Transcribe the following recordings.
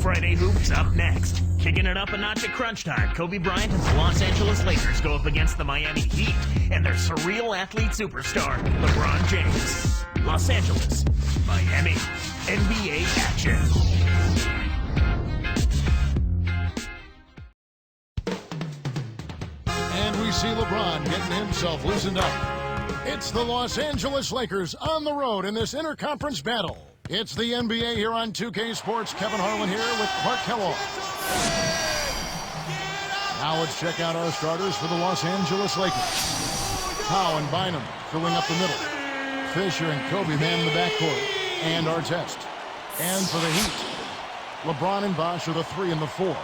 Friday Hoops up next. Kicking it up a notch at crunch time, Kobe Bryant and the Los Angeles Lakers go up against the Miami Heat and their surreal athlete superstar, LeBron James. Los Angeles, Miami, NBA action. And we see LeBron getting himself loosened up. It's the Los Angeles Lakers on the road in this interconference battle. It's the NBA here on 2K Sports. Kevin Harlan here with Clark Kellogg. Now let's check out our starters for the Los Angeles Lakers. Howe and Bynum filling up the middle. Fisher and Kobe man the backcourt. And Artest. And for the Heat, LeBron and Bosh are the 3 and the 4.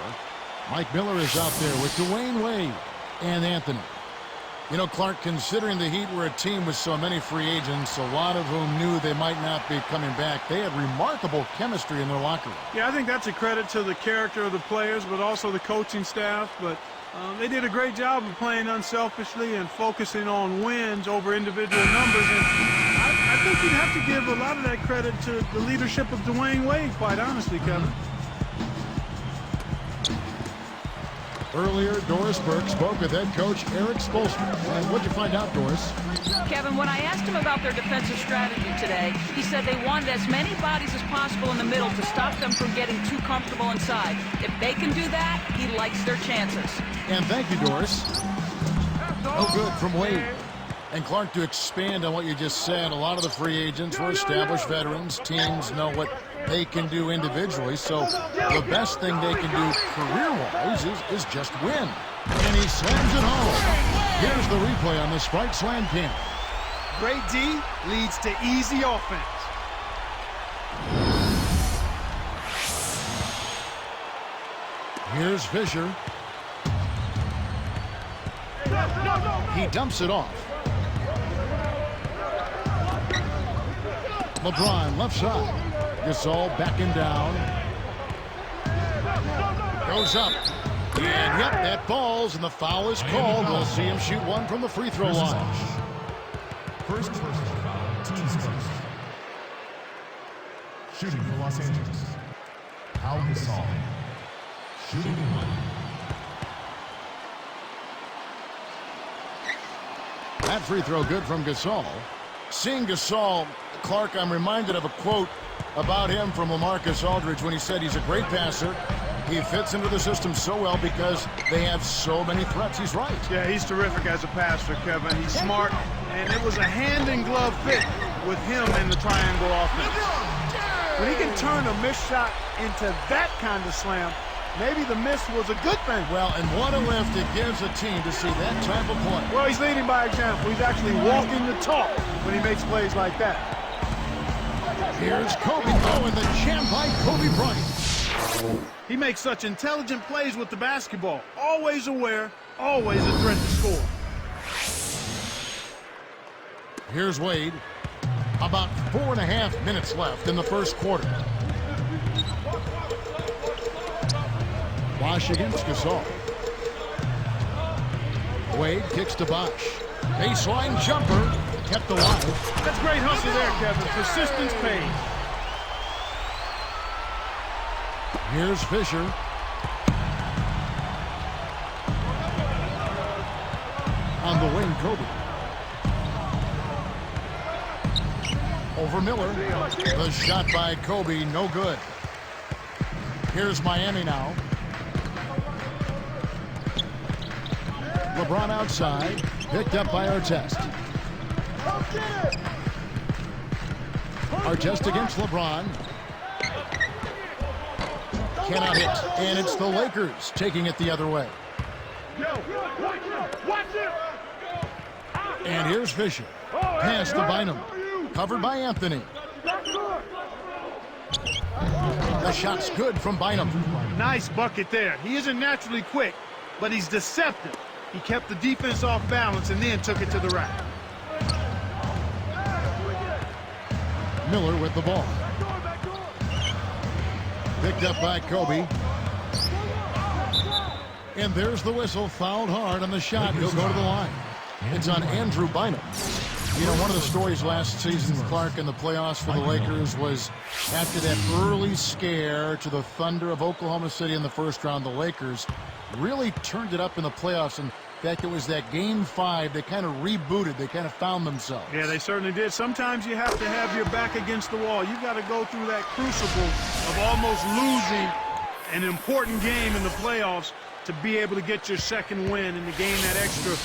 Mike Miller is out there with Dwayne Wade and Anthony. You know, Clark, considering the Heat were a team with so many free agents, a lot of whom knew they might not be coming back, they had remarkable chemistry in their locker room. Yeah, I think that's a credit to the character of the players, but also the coaching staff. But they did a great job of playing unselfishly and focusing on wins over individual numbers. And I think you'd have to give a lot of that credit to the leadership of Dwayne Wade, quite honestly, Kevin. Earlier, Doris Burke spoke with head coach Eric Spoelstra. And what'd you find out, Doris? Kevin, when I asked him about their defensive strategy today, he said they wanted as many bodies as possible in the middle to stop them from getting too comfortable inside. If they can do that, he likes their chances. And thank you, Doris. No good from Wade. And Clark, to expand on what you just said, a lot of the free agents were established veterans. Teams know what they can do individually, so the best thing they can do career-wise is just win. And he slams it home. Here's the replay on the Sprite Slam pin. Great D leads to easy offense. Here's Fisher. He dumps it off. LeBron left side. Gasol backing down. Goes up. And yep, that falls, and the foul is called. We'll see him shoot one from the free throw line. First personal foul, team's first. Shooting for Los Angeles. Gasol. Shooting one. That free throw good from Gasol. Seeing Gasol, Clark, I'm reminded of a quote about him from LaMarcus Aldridge when he said he's a great passer. He fits into the system so well because they have so many threats. He's right. Yeah, he's terrific as a passer, Kevin. He's smart, and it was a hand-in-glove fit with him in the triangle offense. When he can turn a missed shot into that kind of slam, maybe the miss was a good thing. Well, and what a lift it gives a team to see that type of play. Well, he's leading by example. He's actually walking the talk when he makes plays like that. Here's Kobe. Oh, and the champ by Kobe Bryant. He makes such intelligent plays with the basketball. Always aware, always a threat to score. Here's Wade. About 4.5 minutes left in the first quarter. Bosh against Gasol. Wade kicks to Bosh. Baseline jumper. Kept alive. That's great hustle there, Kevin. Persistence pays. Here's Fisher. On the wing, Kobe. Over Miller. The shot by Kobe, no good. Here's Miami now. LeBron outside. Picked up by Artest. Artest against LeBron. Cannot hit. And it's the Lakers taking it the other way. And here's Fisher. Pass to Bynum. Covered by Anthony. The shot's good from Bynum. Nice bucket there. He isn't naturally quick, but he's deceptive. He kept the defense off balance and then took it to the rack. Miller with the ball. Picked up by Kobe. And there's the whistle. Fouled hard on the shot. He'll go to the line. It's on Andrew Bynum. You know, one of the stories last season, Clark, in the playoffs for the Lakers was after that early scare to the Thunder of Oklahoma City in the first round, the Lakers really turned it up in the playoffs. And in fact, it was that Game 5 they kind of rebooted. They kind of found themselves. Yeah, they certainly did. Sometimes you have to have your back against the wall. You got to go through that crucible of almost losing an important game in the playoffs to be able to get your second win and to gain that extra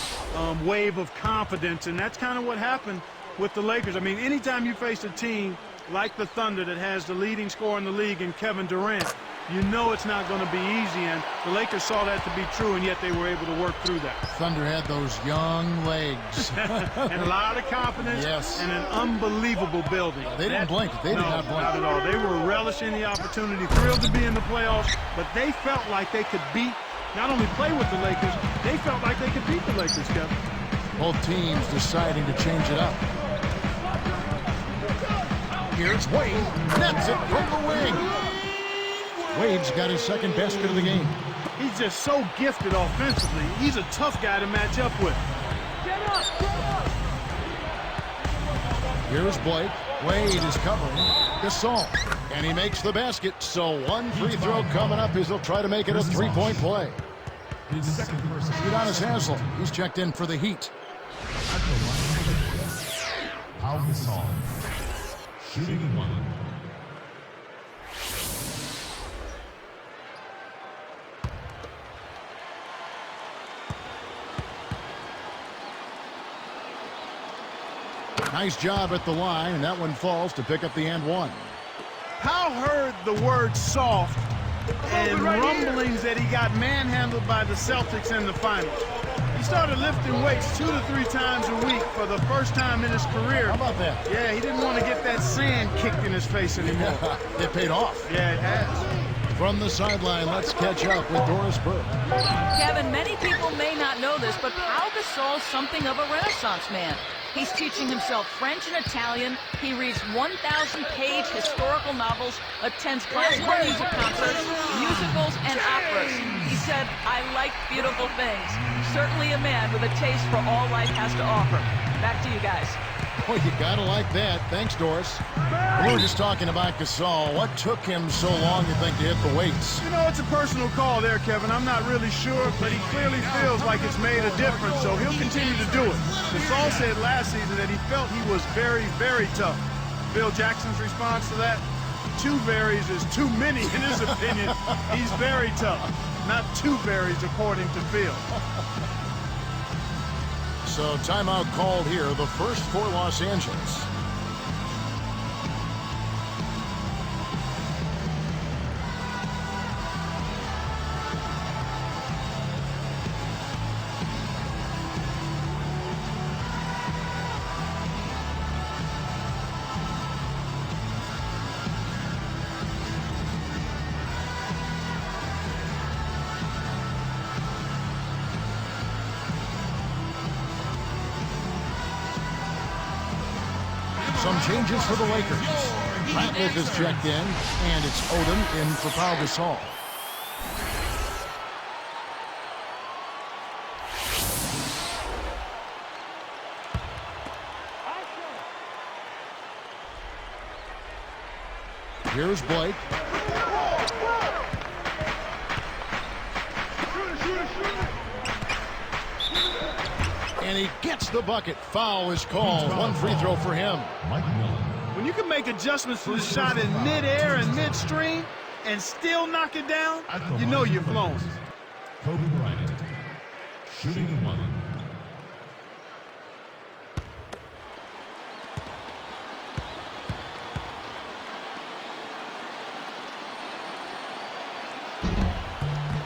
wave of confidence. And that's kind of what happened with the Lakers. I mean, anytime you face a team like the Thunder that has the leading scorer in the league in Kevin Durant, you know it's not going to be easy, and the Lakers saw that to be true, and yet they were able to work through that. Thunder had those young legs. And a lot of confidence. Yes. And an unbelievable building. They didn't blink. They did not blink. Not at all. They were relishing the opportunity, thrilled to be in the playoffs, but they felt like they could not only play with the Lakers, they felt like they could beat the Lakers, Kevin. Both teams deciding to change it up. Here's Wade. Nets it from the wing. Wade's got his second basket of the game. He's just so gifted offensively. He's a tough guy to match up with. Here's Blake. Wade is covering. Gasol. And he makes the basket. So one free throw coming up as he'll try to make it a three-point play. His second versus Udonis Haslem. He's checked in for the Heat. at the line. Pau Gasol. Shooting one. Nice job at the line, and that one falls to pick up the and one. Powell heard the word soft and rumblings that he got manhandled by the Celtics in the finals. He started lifting weights 2 to 3 times a week for the first time in his career. How about that? Yeah, he didn't want to get that sand kicked in his face anymore. It paid off. Yeah, it has. From the sideline, let's catch up with Doris Burke. Kevin, many people may not know this, but Pau Gasol's something of a Renaissance man. He's teaching himself French and Italian. He reads 1,000-page historical novels, attends classical music concerts, musicals, and operas. He said, "I like beautiful things." Certainly a man with a taste for all life has to offer. Back to you guys. Well, you gotta like that. Thanks, Doris. We were just talking about Gasol. What took him so long, you think, to hit the weights? You know, it's a personal call there, Kevin. I'm not really sure, but he clearly feels like it's made a difference, so he'll continue to do it. Gasol said last season that he felt he was very, very tough. Phil Jackson's response to that? 2 varies is too many, in his opinion. He's very tough. Not 2 varies, according to Phil. So timeout called here, the first for Los Angeles. Some changes for the Lakers. Ratliff is checked in, and it's Odom in for Pau Gasol. Here's Blake. And he gets the bucket. Foul is called. One free throw for him. Mike Miller. When you can make adjustments to the shot in midair and midstream and still knock it down, you know you're flowing. Kobe Bryant. Shooting one.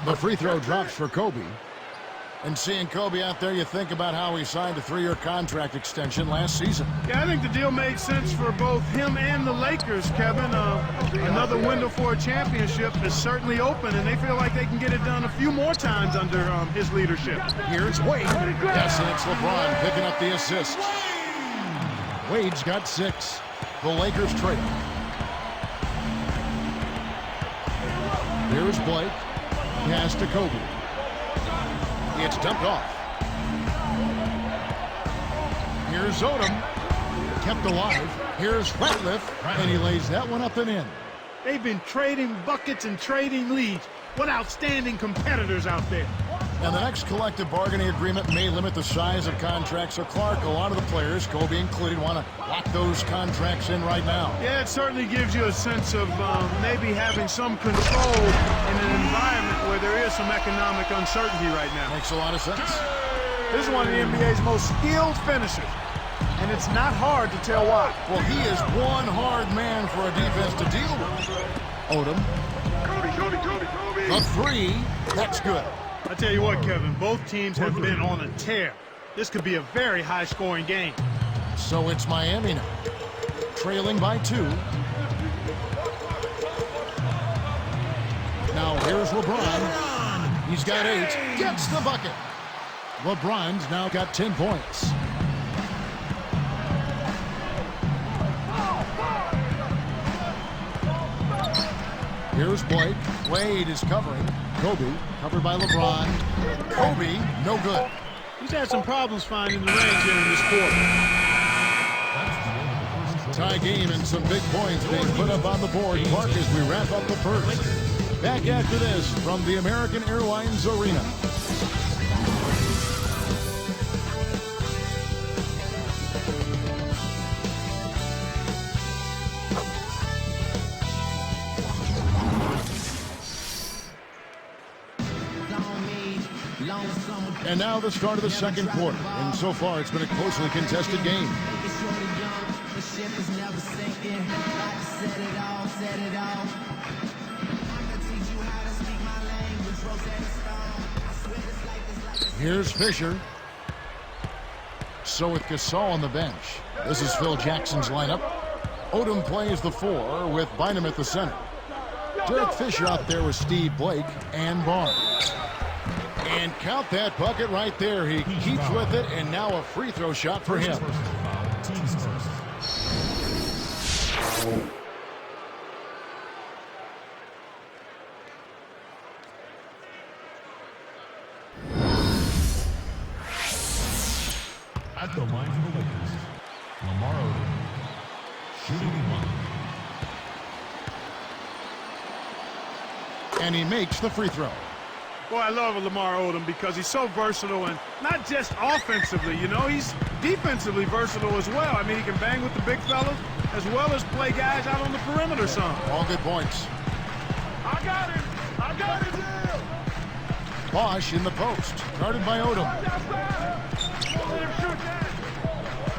The free throw drops for Kobe. And seeing Kobe out there, you think about how he signed a 3-year contract extension last season. Yeah, I think the deal made sense for both him and the Lakers, Kevin. Another window for a championship is certainly open, and they feel like they can get it done a few more times under his leadership. Here's Wade. Yes, and it's LeBron picking up the assist. Wade's got 6. The Lakers trail. Here's Blake. Pass to Kobe. It's dumped off. Here's Odom. kept alive. Here's Ratliff, and he lays that one up and in. They've been trading buckets and trading leads. What outstanding competitors out there. And the next collective bargaining agreement may limit the size of contracts. So, Clark, a lot of the players, Kobe included, want to lock those contracts in right now. Yeah, it certainly gives you a sense of maybe having some control in an environment where there is some economic uncertainty right now. Makes a lot of sense. This is one of the NBA's most skilled finishers, and it's not hard to tell why. Well, he is one hard man for a defense to deal with. Odom. The three. That's good. I tell you what, Kevin, both teams have been on a tear. This could be a very high-scoring game. So it's Miami now, trailing by 2. Now here's LeBron. He's got 8. Gets the bucket. LeBron's now got 10 points. Here's Blake. Wade is covering. Kobe, covered by LeBron. Kobe, no good. He's had some problems finding the range here in this quarter. Tie game and some big points being put up on the board. Clark, as we wrap up the first. Back after this from the American Airlines Arena. And now the start of the second quarter. And so far, it's been a closely contested game. Here's Fisher. So with Gasol on the bench, this is Phil Jackson's lineup. Odom plays the 4 with Bynum at the center. Derek Fisher out there with Steve Blake and Barnes. And count that bucket right there. He keeps with it, and now a free throw shot for him. Teams first. At the line for the Lakers, Lamar Odom, shooting 1. And he makes the free throw. Boy, I love Lamar Odom because he's so versatile, and not just offensively, you know, he's defensively versatile as well. I mean, he can bang with the big fellas as well as play guys out on the perimeter some. All good points. I got it. I got it. Bosch in the post, guarded by Odom.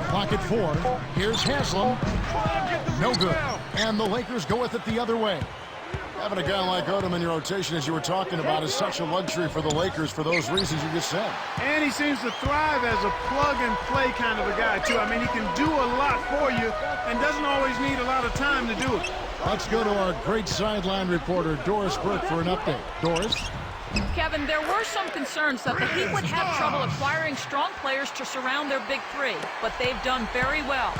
Clock at 4. Here's Haslam. No good. And the Lakers go with it the other way. Having a guy like Odom in your rotation, as you were talking about, is such a luxury for the Lakers for those reasons you just said. And he seems to thrive as a plug-and-play kind of a guy, too. I mean, he can do a lot for you and doesn't always need a lot of time to do it. Let's go to our great sideline reporter, Doris Burke, for an update. Doris? Kevin, there were some concerns that the Heat would have trouble acquiring strong players to surround their big 3, but they've done very well.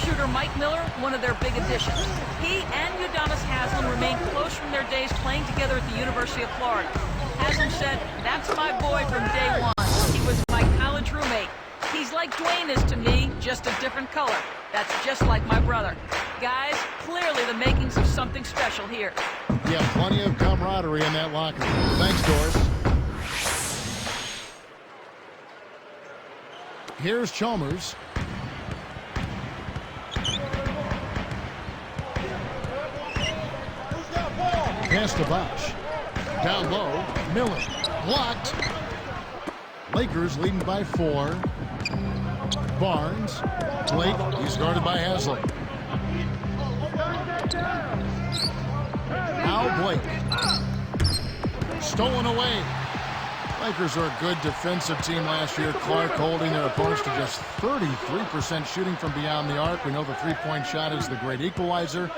Shooter Mike Miller, one of their big additions. He and Udonis Haslem remain close from their days playing together at the University of Florida. Haslem said, "That's my boy from day 1. He was my college roommate. He's like Dwayne is to me, just a different color. That's just like my brother." Guys, clearly the makings of something special here. Yeah, plenty of camaraderie in that locker room. Thanks, Doris. Here's Chalmers. Pass to Bosch. Down low, Miller. Blocked. Lakers leading by 4. Barnes. Blake, he's guarded by Haslam. Now Blake. Stolen away. Lakers are a good defensive team last year. Clark holding their opponents to just 33% shooting from beyond the arc. We know the three-point shot is the great equalizer.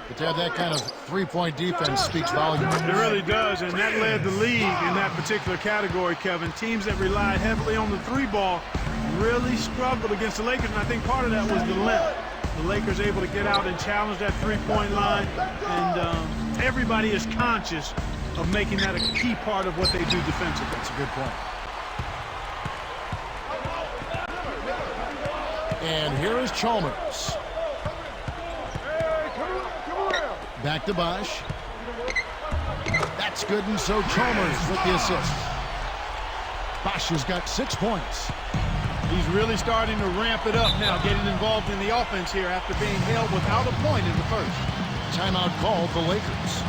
But to have that kind of three-point defense speaks volumes. It really does, and that led the league in that particular category, Kevin. Teams that relied heavily on the 3-ball really struggled against the Lakers, and I think part of that was the length. The Lakers able to get out and challenge that three-point line, and everybody is conscious of making that a key part of what they do defensively. That's a good point. And here is Chalmers. Back to Bosch. That's good, and so Chalmers with the assist. Bosch has got 6 points. He's really starting to ramp it up now, getting involved in the offense here after being held without a point in the first. Timeout called the Lakers.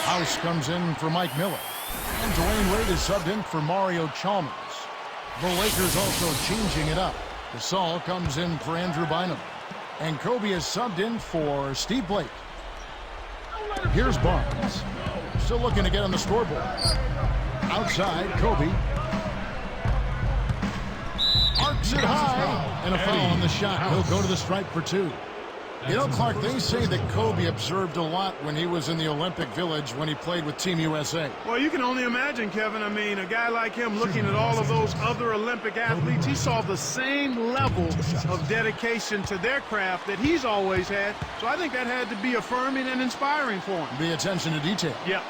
House comes in for Mike Miller. And Dwayne Wade is subbed in for Mario Chalmers. The Lakers also changing it up. Gasol comes in for Andrew Bynum. And Kobe is subbed in for Steve Blake. Here's Barnes. Still looking to get on the scoreboard. Outside, Kobe. Arcs it high. And a foul on the shot. He'll go to the stripe for 2. You know, Clark, they say that Kobe observed a lot when he was in the Olympic Village when he played with Team USA. Well, you can only imagine, Kevin. I mean, a guy like him looking at all of those other Olympic athletes, he saw the same level of dedication to their craft that he's always had. So I think that had to be affirming and inspiring for him. The attention to detail. Yeah.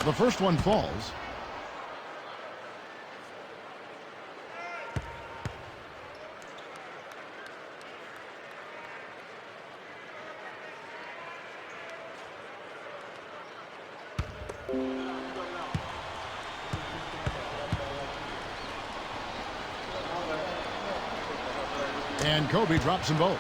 The first one falls. And Kobe drops them both.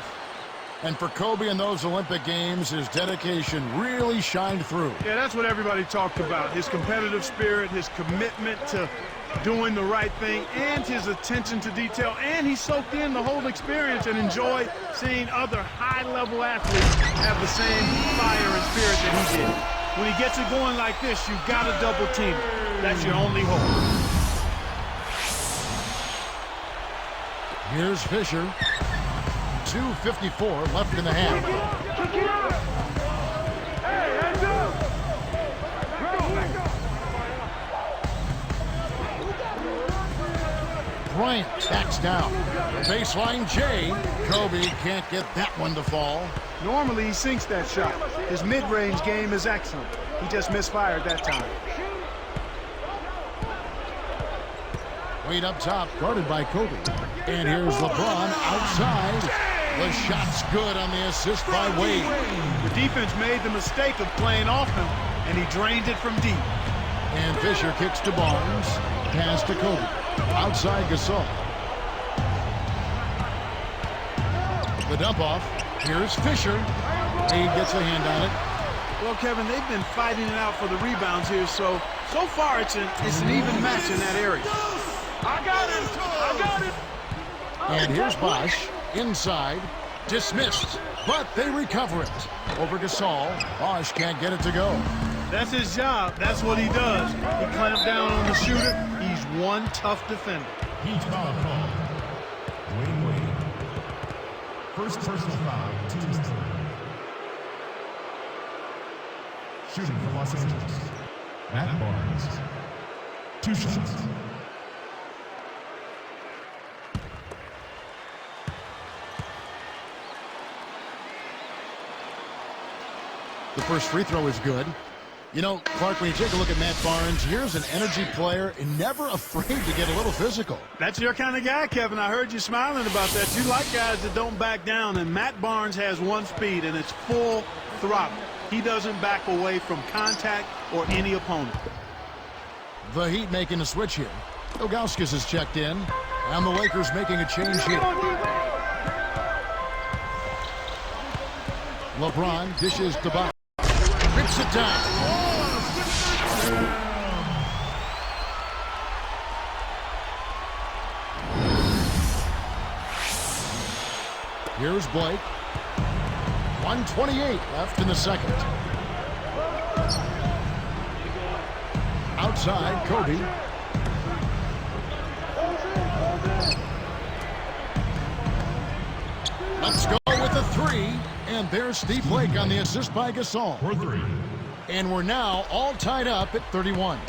And for Kobe in those Olympic Games, his dedication really shined through. Yeah, that's what everybody talked about. His competitive spirit, his commitment to doing the right thing, and his attention to detail. And he soaked in the whole experience and enjoyed seeing other high-level athletes have the same fire and spirit that he did. When he gets it going like this, you've got to double team it. That's your only hope. Here's Fisher. 2:54 left in the half. Bryant backs down. Baseline J. Kobe can't get that one to fall. Normally he sinks that shot. His mid-range game is excellent. He just misfired that time. Wade up top, guarded by Kobe. And here's LeBron outside. The shot's good on the assist by Wade. The defense made the mistake of playing off him, and he drained it from deep. And Fisher kicks to Barnes. Pass to Kobe. Outside Gasol. The dump off. Here's Fisher. Wade gets a hand on it. Well, Kevin, they've been fighting it out for the rebounds here, so far it's an even match in that area. I got it! And here's Bosch. Inside. Dismissed. But they recover it. Over Gasol. Bosch can't get it to go. That's his job. That's what he does. He clamped down on the shooter. He's one tough defender. Heat foul call. Dwayne Wade. First personal foul, team's team. Shooting for Los Angeles. Matt Barnes. 2 shots. The first free throw is good. You know, Clark, when you take a look at Matt Barnes, here's an energy player and never afraid to get a little physical. That's your kind of guy, Kevin. I heard you smiling about that. You like guys that don't back down, and Matt Barnes has one speed, and it's full throttle. He doesn't back away from contact or any opponent. The Heat making a switch here. Ilgauskas is checked in, and the Lakers making a change here. LeBron dishes to Bosch. Rips it down. Here's Blake. 1:28 left in the second. Outside, Kobe. Let's go with a three. And there's Steve Blake on the assist by Gasol. For three. And we're now all tied up at 31.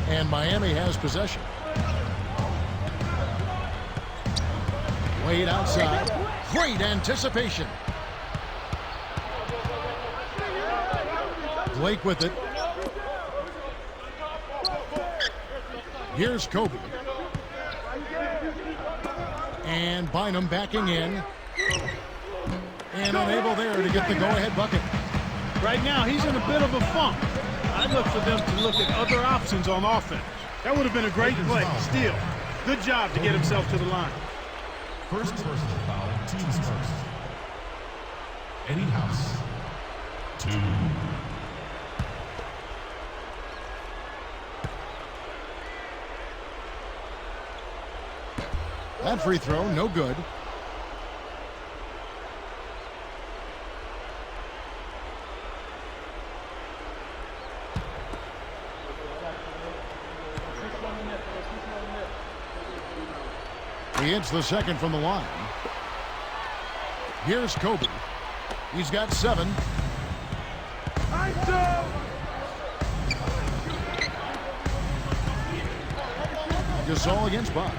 And Miami has possession. Wade outside. Great anticipation. Blake with it. Here's Kobe. And Bynum backing in. And unable there to get the go-ahead bucket. Right now, he's in a bit of a funk. I'd look for them to look at other options on offense. That would have been a great play. Steal. Good job to get himself to the line. First personal foul, teams first. Eddie House. 2. That free throw, no good. He hits the second from the line. Here's Kobe. He's got 7. Gasol against Bosh.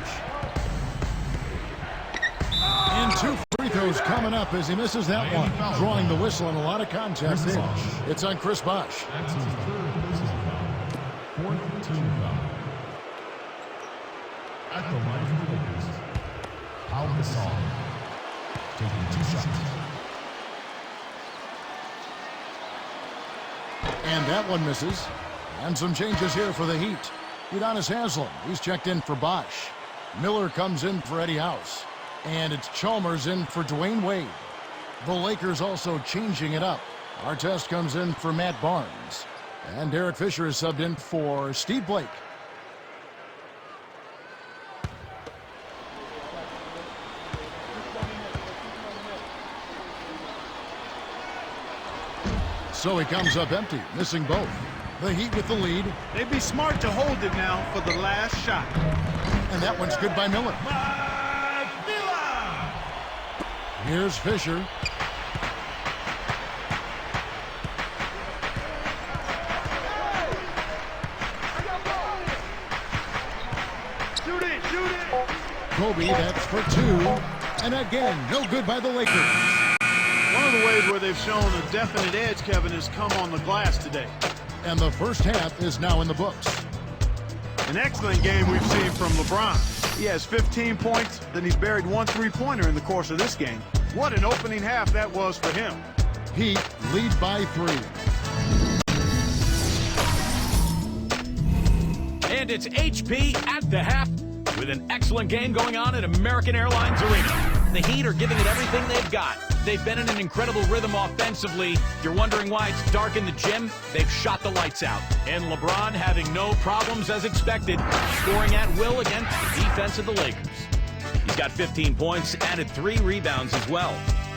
And 2 free throws coming up as he misses that one. Drawing the whistle and a lot of contact there. It's on Chris Bosh. That's his third personal foul. 4th team foul. At the line for the Lakers, Pau Gasol taking 2 shots. And that one misses. And some changes here for the Heat. Udonis Haslem, he's checked in for Bosh. Miller comes in for Eddie House. And it's Chalmers in for Dwayne Wade. The Lakers also changing it up. Artest comes in for Matt Barnes. And Derek Fisher is subbed in for Steve Blake. So he comes up empty, missing both. The Heat with the lead. They'd be smart to hold it now for the last shot. And that one's good by Miller. Here's Fisher. Shoot it, shoot it. Kobe, that's for 2. And again, no good by the Lakers. One of the ways where they've shown a definite edge, Kevin, has come on the glass today. And the first half is now in the books. An excellent game we've seen from LeBron. He has 15 points, then he's buried 1 3-pointer in the course of this game. What an opening half that was for him. Heat lead by 3. And it's HP at the half with an excellent game going on at American Airlines Arena. The Heat are giving it everything they've got. They've been in an incredible rhythm offensively. If you're wondering why it's dark in the gym, they've shot the lights out. And LeBron having no problems as expected, scoring at will against the defense of the Lakers. He's got 15 points, added 3 rebounds as well.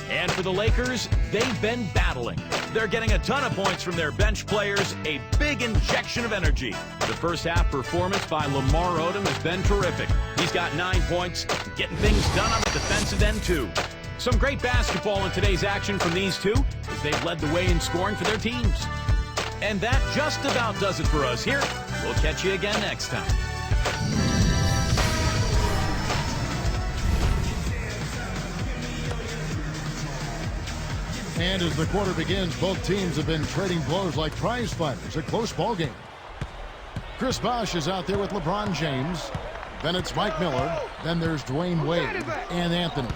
And for the Lakers, they've been battling. They're getting a ton of points from their bench players, a big injection of energy. The first half performance by Lamar Odom has been terrific. He's got 9 points, getting things done on the defensive end too. Some great basketball in today's action from these two as they've led the way in scoring for their teams. And that just about does it for us here. We'll catch you again next time. And as the quarter begins, both teams have been trading blows like prize fighters. A close ball game. Chris Bosh is out there with LeBron James. Then it's Mike Miller. Then there's Dwayne Wade and Anthony.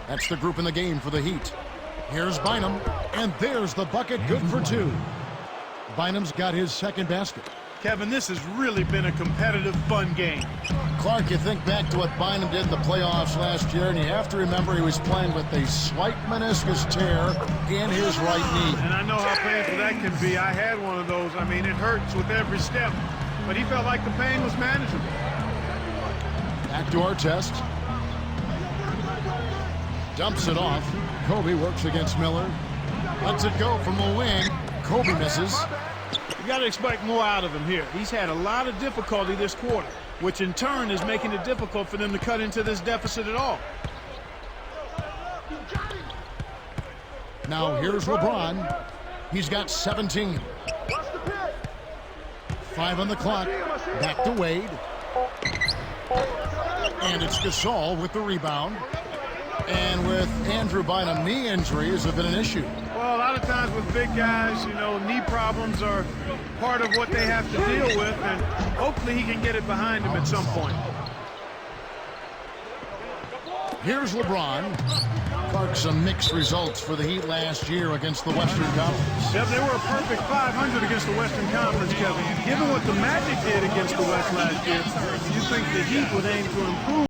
That's the group in the game for the Heat. Here's Bynum, and there's the bucket, good for 2. Bynum's got his second basket. Kevin, this has really been a competitive, fun game. Clark, you think back to what Bynum did in the playoffs last year, and you have to remember he was playing with a slight meniscus tear in his right knee. And I know how painful that can be. I had one of those. I mean, it hurts with every step, but he felt like the pain was manageable. Back to our test. Dumps it off. Kobe works against Miller. Lets it go from the wing. Kobe misses. You got to expect more out of him here. He's had a lot of difficulty this quarter, which in turn is making it difficult for them to cut into this deficit at all. Now here's LeBron. He's got 17. 5 on the clock. Back to Wade. And it's Gasol with the rebound. And with Andrew Bynum, knee injuries have been an issue. Well, a lot of times with big guys, you know, knee problems are part of what they have to deal with, and hopefully he can get it behind him at some point. Here's LeBron. Clark, some mixed results for the Heat last year against the Western Conference. Yep, they were a perfect 500 against the Western Conference, Kevin. Given what the Magic did against the West last year, you think the Heat would aim to improve?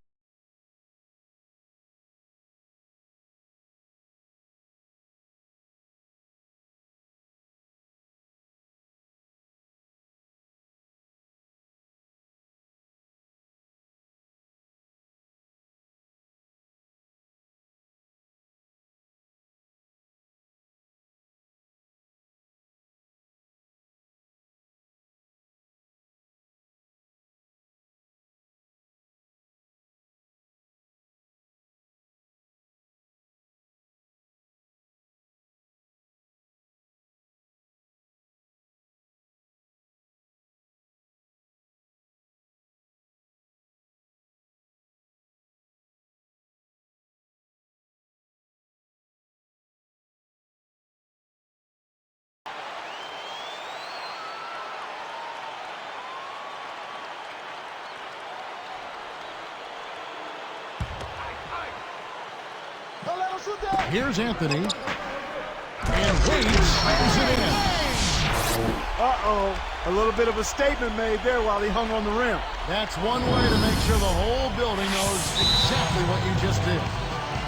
Here's Anthony. And Wade slams it in. Uh-oh. A little bit of a statement made there while he hung on the rim. That's one way to make sure the whole building knows exactly what you just did.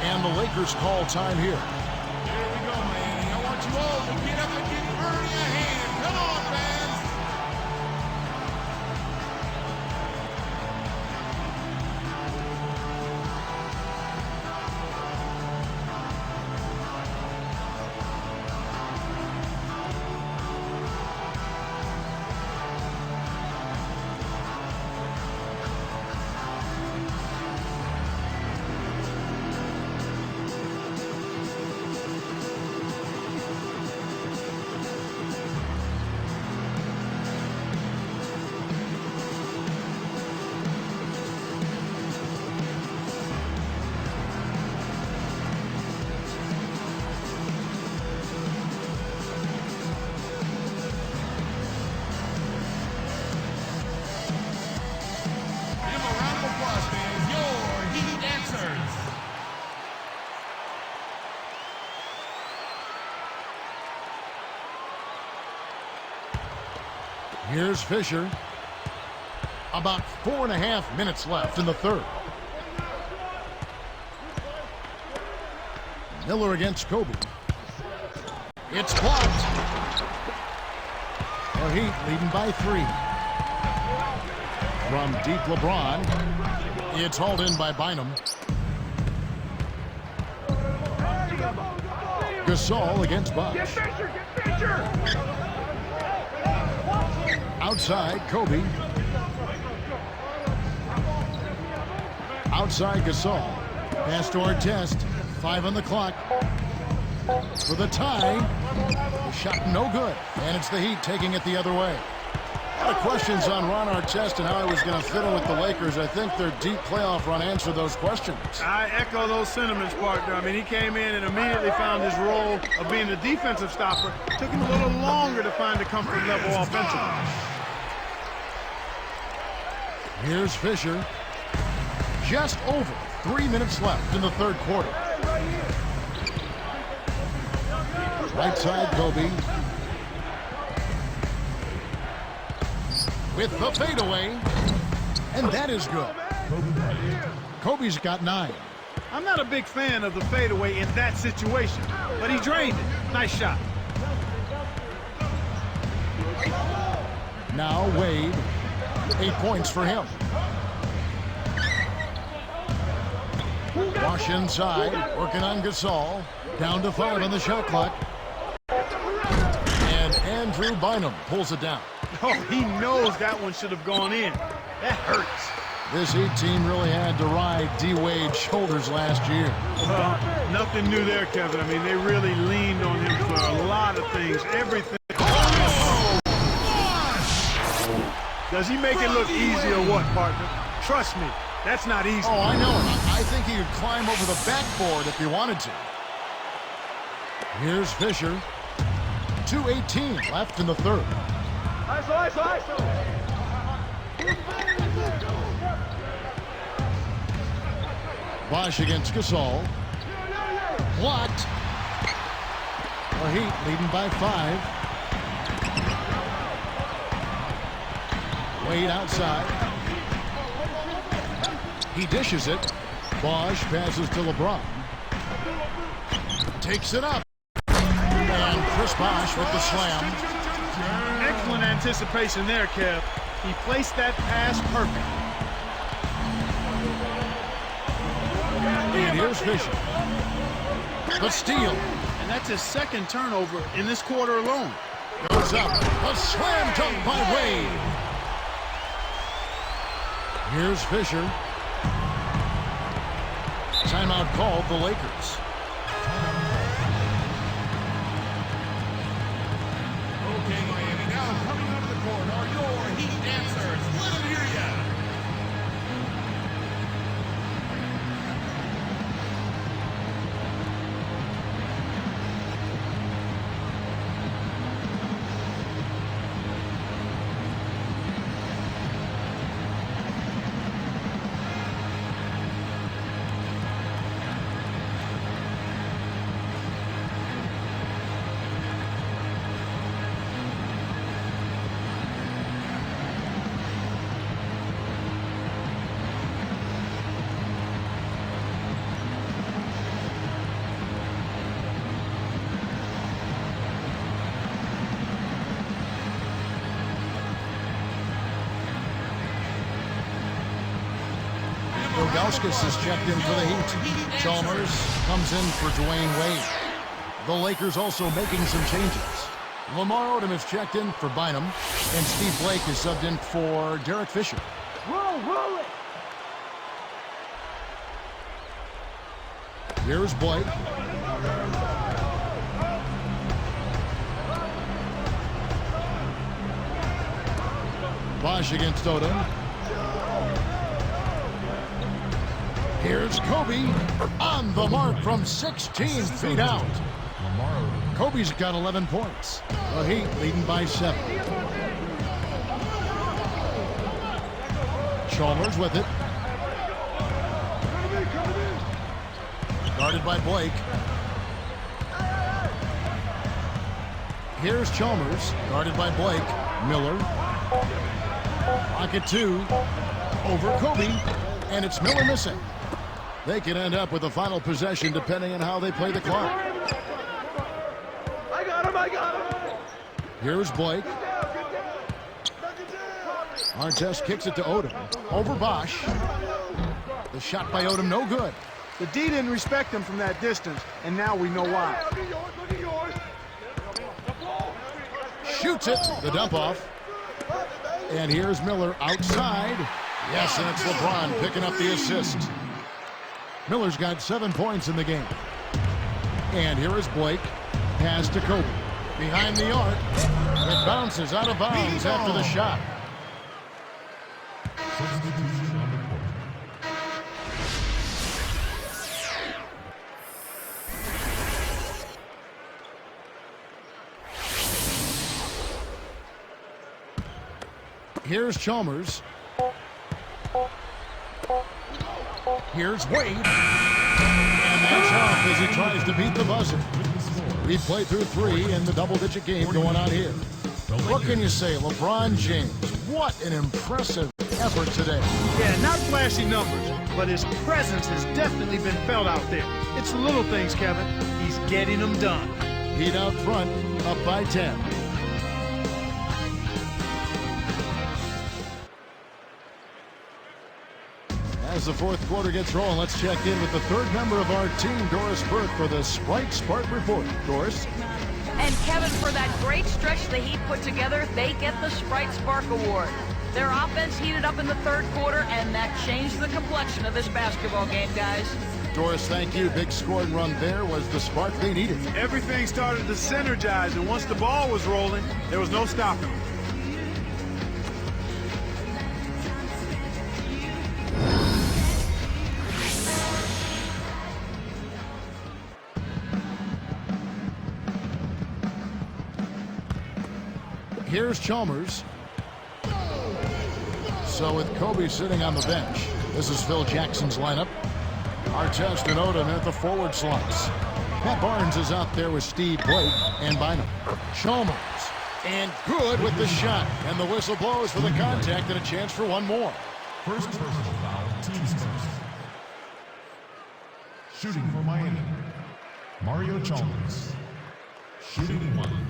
And the Lakers call time here. Here we go, Miami. I want you all to get up and get Ernie a hand. Come on, fans. Here's Fisher. About 4.5 minutes left in the third. Miller against Kobe. It's blocked. The Heat leading by 3. From deep LeBron. It's hauled in by Bynum. Gasol against Bosh. Outside, Kobe. Outside, Gasol. Pass to Artest. 5 on the clock. For the tie. The shot no good. And it's the Heat taking it the other way. A lot of questions on Ron Artest and how he was going to fit in with the Lakers. I think their deep playoff run answered those questions. I echo those sentiments, partner. I mean, he came in and immediately found his role of being the defensive stopper. Took him a little longer to find a comfort level offensively. Here's Fisher. Just over 3 minutes left in the third quarter. Right side, Kobe. With the fadeaway. And that is good. Kobe's got 9. I'm not a big fan of the fadeaway in that situation, but he drained it. Nice shot. Now Wade. 8 points for him. Wash inside, working on Gasol. Down to 5 on the shot clock. And Andrew Bynum pulls it down. Oh, he knows that one should have gone in. That hurts. This Heat team really had to ride D-Wade's shoulders last year. Nothing new there, Kevin. I mean, they really leaned on him for a lot of things, everything. Does he make it look easy or what, partner? Trust me, that's not easy. Oh, I know. I think he could climb over the backboard if he wanted to. Here's Fisher. 2:18 left in the third. Bosh against Gasol. Blocked. The Heat leading by 5. Wade outside. He dishes it. Bosh passes to LeBron. Takes it up. And Chris Bosh with the slam. Excellent anticipation there, Kev. He placed that pass perfect. And here's Fisher. The steal. And that's his second turnover in this quarter alone. Goes up. A slam dunk by Wade. Here's Fisher. Timeout called the Lakers. Okay, Miami, now coming onto the court are your Heat dancers. Let them hear ya. Ilgauskas is checked in for the Heat. Chalmers comes in for Dwayne Wade. The Lakers also making some changes. Lamar Odom is checked in for Bynum, and Steve Blake is subbed in for Derek Fisher. Roll it! Here's Blake. Bosh against Odom. Here's Kobe on the mark from 16 feet out. Kobe's got 11 points. The Heat leading by 7. Chalmers with it. Guarded by Blake. Here's Chalmers, guarded by Blake. Miller. Pocket 2. Over Kobe. And it's Miller missing. They can end up with the final possession depending on how they play the clock. I got him! Here's Blake. Artest kicks it to Odom. Over Bosh. The shot by Odom, no good. The D didn't respect him from that distance, and now we know why. Shoots it. The dump off. And here's Miller outside. Yes, and it's LeBron picking up the assist. Miller's got 7 points in the game. And here is Blake. Pass to Kobe. Behind the arc. It bounces out of bounds after the shot. Here's Chalmers. Here's Wade. And that's off as he tries to beat the buzzer. We play through 3 in the double-digit game going on here. What can you say, LeBron James? What an impressive effort today. Yeah, not flashy numbers, but his presence has definitely been felt out there. It's the little things, Kevin. He's getting them done. Heat out front, up by 10. As the fourth quarter gets rolling, let's check in with the third member of our team, Doris Burke, for the Sprite Spark Report. Doris? And Kevin, for that great stretch the Heat put together, they get the Sprite Spark Award. Their offense heated up in the third quarter, and that changed the complexion of this basketball game, guys. Doris, thank you. Big scoring run there was the spark they needed. Everything started to synergize, and once the ball was rolling, there was no stopping. Here's Chalmers. So with Kobe sitting on the bench, this is Phil Jackson's lineup. Artest and Odom at the forward slots. Pat Barnes is out there with Steve Blake and Bynum. Chalmers, and good with the shot. And the whistle blows for the contact and a chance for one more. First personal foul, team's first. Shooting for Miami, Mario Chalmers. Shooting one.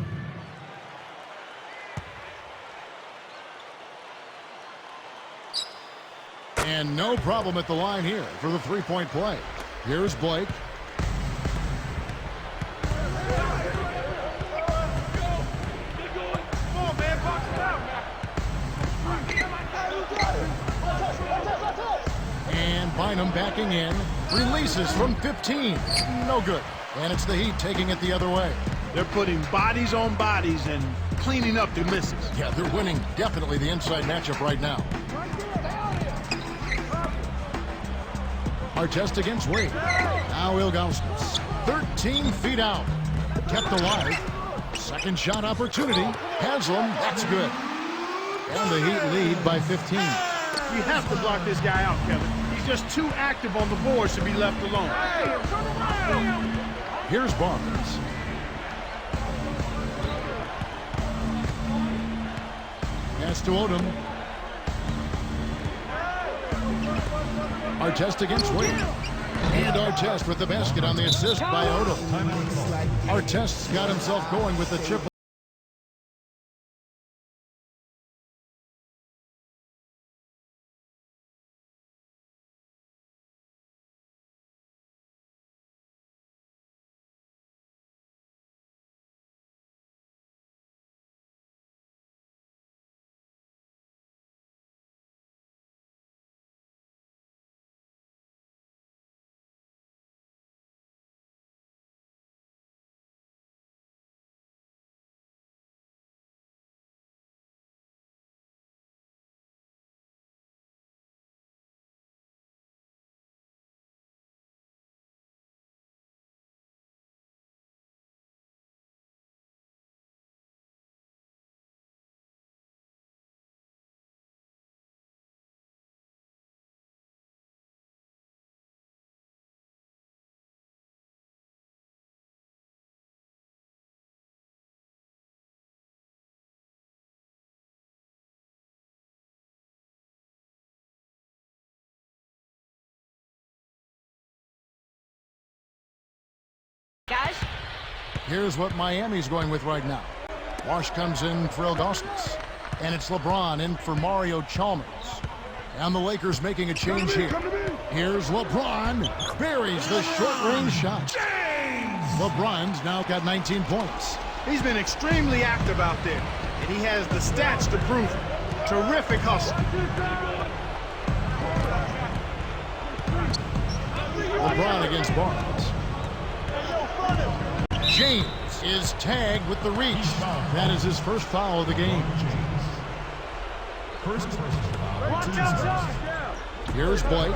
And no problem at the line here for the three-point play. Here's Blake. And Bynum backing in. Releases from 15. No good. And it's the Heat taking it the other way. They're putting bodies on bodies and cleaning up the misses. Yeah, they're winning definitely the inside matchup right now. Artest against Wade. Now Ilgauskas. 13 feet out. Kept alive. Second shot opportunity. Haslam, that's good. And the Heat lead by 15. You have to block this guy out, Kevin. He's just too active on the boards to be left alone. Here's Barnes. Pass to Odom. Artest against Wade. And Artest with the basket on the assist by Odom. Artest's got himself going with the triple. Guys? Here's what Miami's going with right now. Wash comes in for Ilgauskas. And it's LeBron in for Mario Chalmers. And the Lakers making a change here. Here's LeBron. Buries the short-range shot. LeBron's now got 19 points. He's been extremely active out there, and he has the stats to prove it. Terrific hustle. LeBron against Barnes. James is tagged with the reach. That is his first foul of the game. First personal foul, team's first. Here's Blake.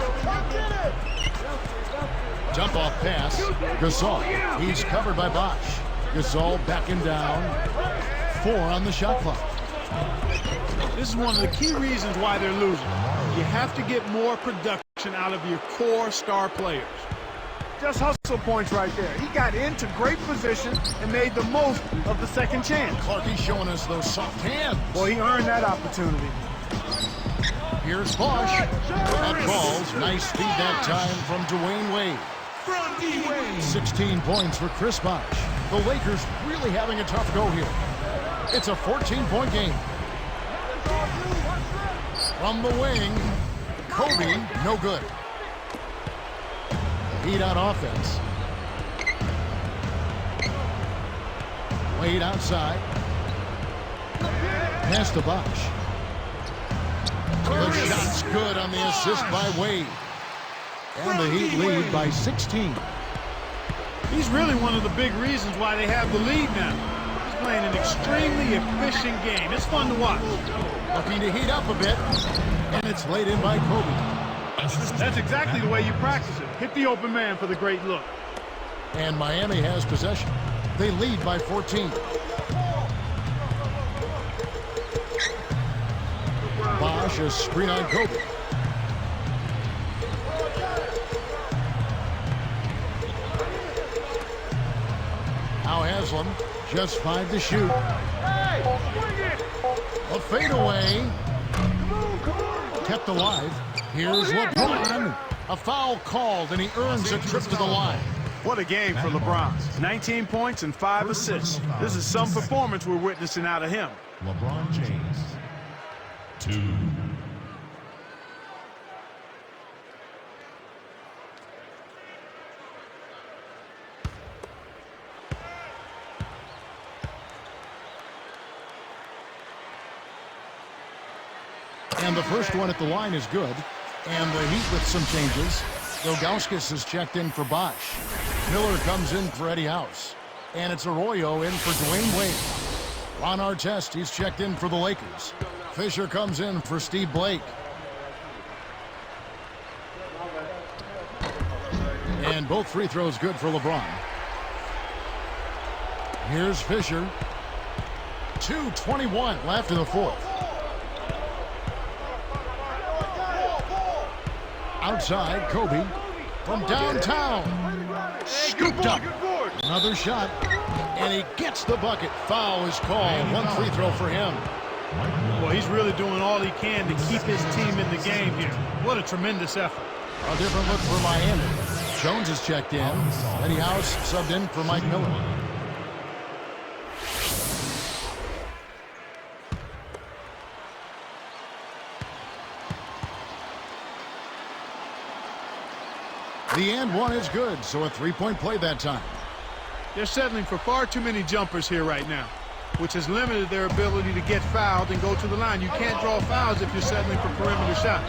Jump off pass. Gasol. He's covered by Bosch. Gasol backing down. 4 on the shot clock. This is one of the key reasons why they're losing. You have to get more production out of your core star players. Just hustle points right there. He got into great position and made the most of the second chance. Clarkie's showing us those soft hands. Well, he earned that opportunity. Here's Bosch. That ball's nice feed that time from Dwayne Wade. 16 points for Chris Bosch. The Lakers really having a tough go here. It's a 14-point game. From the wing, Kobe, no good. Heat on offense. Wade outside. Pass to Bosch. The shot's good on the assist by Wade. And the Heat lead by 16. He's really one of the big reasons why they have the lead now. He's playing an extremely efficient game. It's fun to watch. Looking to heat up a bit. And it's laid in by Kobe. That's exactly the way you practice it. Hit the open man for the great look. And Miami has possession. They lead by 14. Bosch, a screen on Kobe. Now Haslam, just 5 to shoot. A fadeaway. Kept alive. Here's LeBron. A foul called, and he earns a trip to the line. What a game for LeBron. 19 points and 5 assists. This is some performance we're witnessing out of him. LeBron James. 2. And the first one at the line is good. And the Heat with some changes. Ilgauskas is checked in for Bosch. Miller comes in for Eddie House. And it's Arroyo in for Dwayne Wade. Ron Artest, he's checked in for the Lakers. Fisher comes in for Steve Blake. And both free throws good for LeBron. Here's Fisher. 2:21 left in the fourth. Outside, Kobe from downtown. Scooped up. Another shot. And he gets the bucket. Foul is called. One free throw for him. Well, he's really doing all he can to keep his team in the game here. What a tremendous effort. A different look for Miami. Jones is checked in. Eddie House subbed in for Mike Miller. The and one is good, so a three-point play that time. They're settling for far too many jumpers here right now, which has limited their ability to get fouled and go to the line. You can't draw fouls if you're settling for perimeter shots.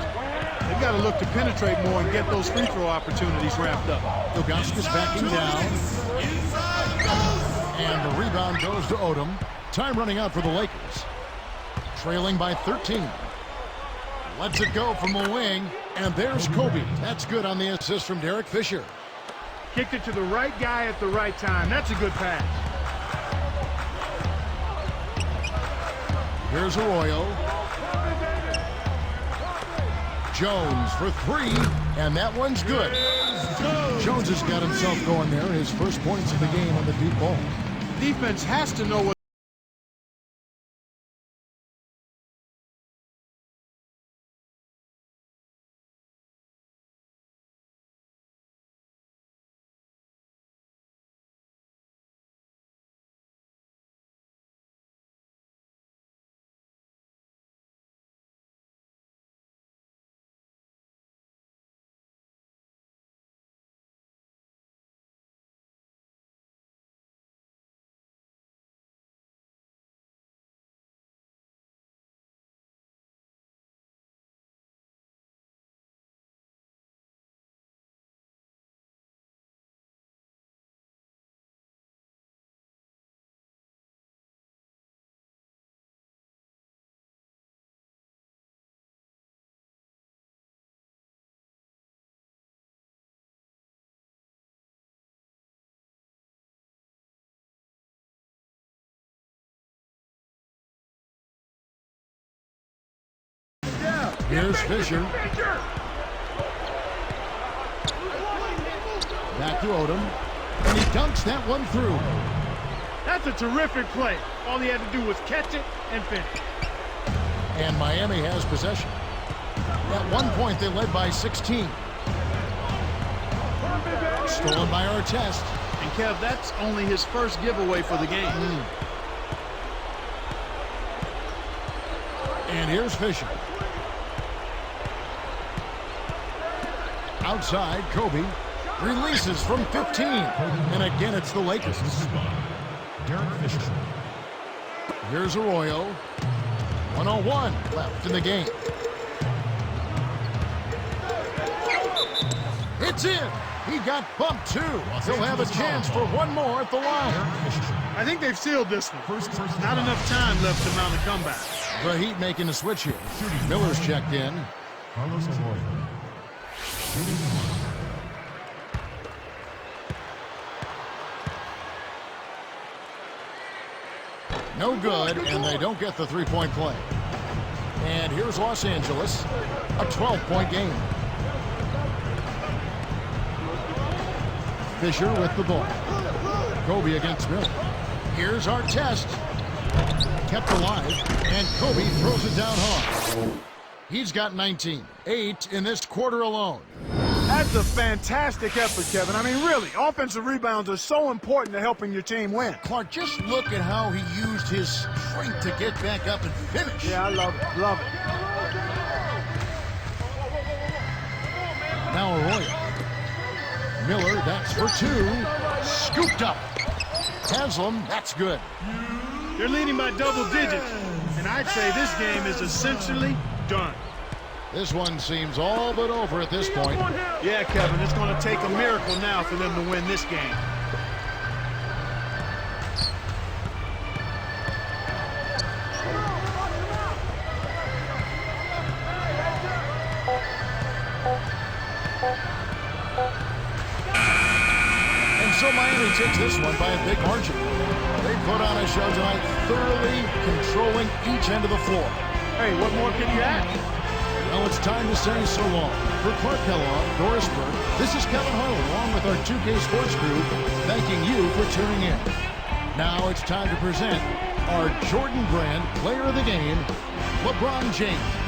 They've got to look to penetrate more and get those free throw opportunities wrapped up. Ilgauskas backing down. And the rebound goes to Odom. Time running out for the Lakers. Trailing by 13. Lets it go from the wing. And there's Kobe. That's good on the assist from Derek Fisher. Kicked it to the right guy at the right time. That's a good pass. Here's Arroyo. Jones for 3, and that one's good. Jones has got himself going there. His first points of the game on the deep ball. Defense has to know what Here's Fisher. Back to Odom. And he dunks that one through. That's a terrific play. All he had to do was catch it and finish. And Miami has possession. At one point, they led by 16. Stolen by Artest. And Kev, that's only his first giveaway for the game. And here's Fisher. Outside, Kobe. Releases from 15. And again, it's the Lakers. Derek Fisher. Here's Arroyo. 1:01 left in the game. It's in. He got bumped too. He'll have a chance for one more at the line. I think they've sealed this one. Not enough time left to mount a comeback. The Heat making a switch here. Miller's checked in. Carlos Arroyo. No good, and they don't get the three-point play. And here's Los Angeles, a 12-point game. Fisher with the ball. Kobe against Miller. Here's Artest. Kept alive, and Kobe throws it down hard. He's got 19. 8 in this quarter alone. That's a fantastic effort, Kevin. I mean, really, offensive rebounds are so important to helping your team win. Clark, just look at how he used his strength to get back up and finish. Yeah, I love it. Love it. Now Arroyo. Miller, that's for 2. Scooped up. Haslam, that's good. They're leading by double digits, and I'd say this game is essentially done. This one seems all but over at this point. Yeah, Kevin, it's going to take a miracle now for them to win this game. And so Miami takes this one by a big margin. They put on a show tonight, thoroughly controlling each end of the floor. Hey, what more can you ask? Now it's time to say so long. For Clark Kellogg, Doris Burke, this is Kevin Harlan along with our 2K Sports crew, thanking you for tuning in. Now it's time to present our Jordan Brand Player of the Game, LeBron James.